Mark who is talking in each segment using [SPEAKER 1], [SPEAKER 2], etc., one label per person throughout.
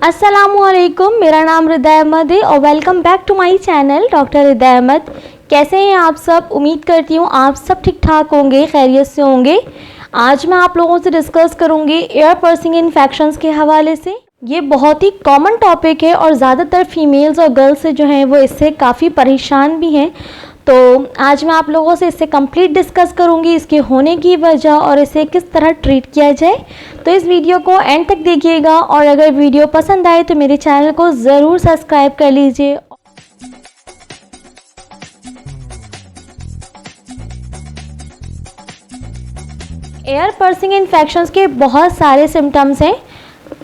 [SPEAKER 1] अस्सलामुअलैकुम, मेरा नाम हृदय अहमद है और welcome back to my channel doctor Hriday Ahmed. कैसे हैं आप सब? उम्मीद करती हूँ आप सब ठीक ठाक होंगे, खैरियत से होंगे। आज मैं आप लोगों से डिस्कस करूँगी एयर पर्सिंग इन्फेक्शंस के हवाले से। ये बहुत ही कॉमन टॉपिक है और ज़्यादातर फीमेल्स और गर्ल्स जो हैं वो इससे काफ़ी परेशान भी हैं। तो आज मैं आप लोगों से इससे कंप्लीट डिस्कस करूंगी, इसके होने की वजह और इसे किस तरह ट्रीट किया जाए। तो इस वीडियो को एंड तक देखिएगा और अगर वीडियो पसंद आए तो मेरे चैनल को ज़रूर सब्सक्राइब कर लीजिए। एयर पर्सिंग इन्फेक्शंस के बहुत सारे सिम्टम्स हैं।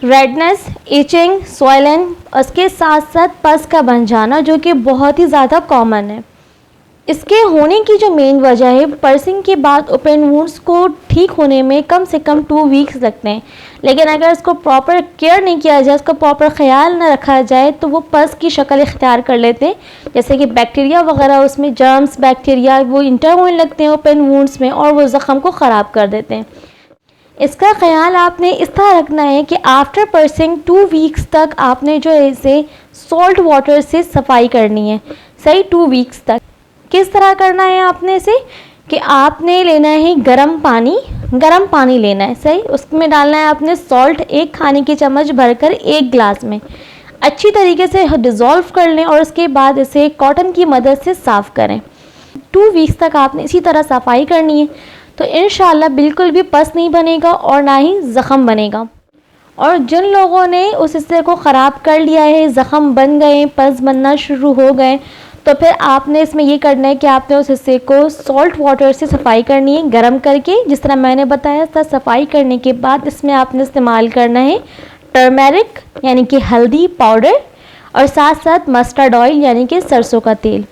[SPEAKER 1] रेडनेस, इचिंग, स्वेलन, उसके साथ साथ पस का बन जाना जो कि बहुत ही ज़्यादा कॉमन है। इसके होने की जो मेन वजह है, पर्सिंग के बाद ओपन वुंड्स को ठीक होने में कम से कम 2 वीक्स लगते हैं, लेकिन अगर इसको प्रॉपर केयर नहीं किया जाए, इसका प्रॉपर ख्याल न रखा जाए तो वो पस की शक्ल इख्तियार कर लेते हैं। जैसे कि बैक्टीरिया वगैरह, उसमें जर्म्स, बैक्टीरिया वो इंटर होने लगते हैं ओपन वुंड्स में और वो ज़ख़म को ख़राब कर देते हैं। इसका ख्याल आपने इस तरह रखना है कि आफ्टर पर्सिंग 2 वीक्स तक आपने जो है इसे सॉल्ट वाटर से सफाई करनी है, सही 2 वीक्स तक। किस तरह करना है आपने इसे कि आपने लेना है गरम पानी लेना है, सही। उसमें डालना है आपने सॉल्ट 1 खाने की चम्मच भरकर 1 ग्लास में। अच्छी तरीके से डिज़ोल्व कर लें और उसके बाद इसे कॉटन की मदद से साफ़ करें। 2 वीक्स तक आपने इसी तरह सफाई करनी है, तो इंशाल्लाह बिल्कुल भी पस नहीं बनेगा और ना ही ज़ख़म बनेगा। और जिन लोगों ने उस हिस्से को ख़राब कर लिया है, ज़ख़म बन गए, पस बनना शुरू हो गए, तो फिर आपने इसमें ये करना है कि आपने उस हिस्से को सॉल्ट वाटर से सफाई करनी है, गरम करके, जिस तरह मैंने बताया था। सफाई करने के बाद इसमें आपने इस्तेमाल करना है टर्मेरिक यानी कि हल्दी पाउडर और साथ साथ मस्टर्ड ऑयल यानी कि सरसों का तेल।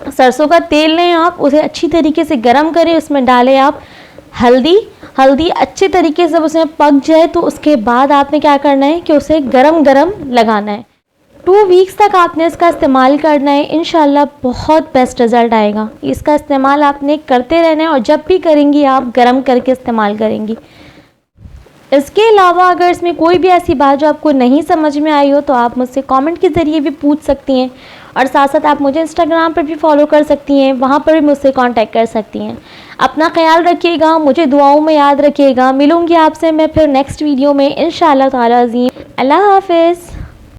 [SPEAKER 1] सरसों का तेल लें आप, उसे अच्छी तरीके से गरम करें, उसमें डालें आप हल्दी अच्छे तरीके से उसमें पक जाए तो उसके बाद आपने क्या करना है कि उसे गरम लगाना है। 2 वीक्स तक आपने इसका इस्तेमाल करना है, इंशाल्लाह बहुत बेस्ट रिज़ल्ट आएगा। इसका इस्तेमाल आपने करते रहना है और जब भी करेंगी आप गरम करके इस्तेमाल करेंगी। इसके अलावा अगर इसमें कोई भी ऐसी बात जो आपको नहीं समझ में आई हो तो आप मुझसे कमेंट के ज़रिए भी पूछ सकती हैं और साथ साथ आप मुझे इंस्टाग्राम पर भी फॉलो कर सकती हैं, वहाँ पर भी मुझसे कांटेक्ट कर सकती हैं। अपना ख्याल रखिएगा, मुझे दुआओं में याद रखिएगा। मिलूँगी आपसे मैं फिर नेक्स्ट वीडियो में इंशाअल्लाह ताला अज़ीम। अल्लाह हाफ़िज़।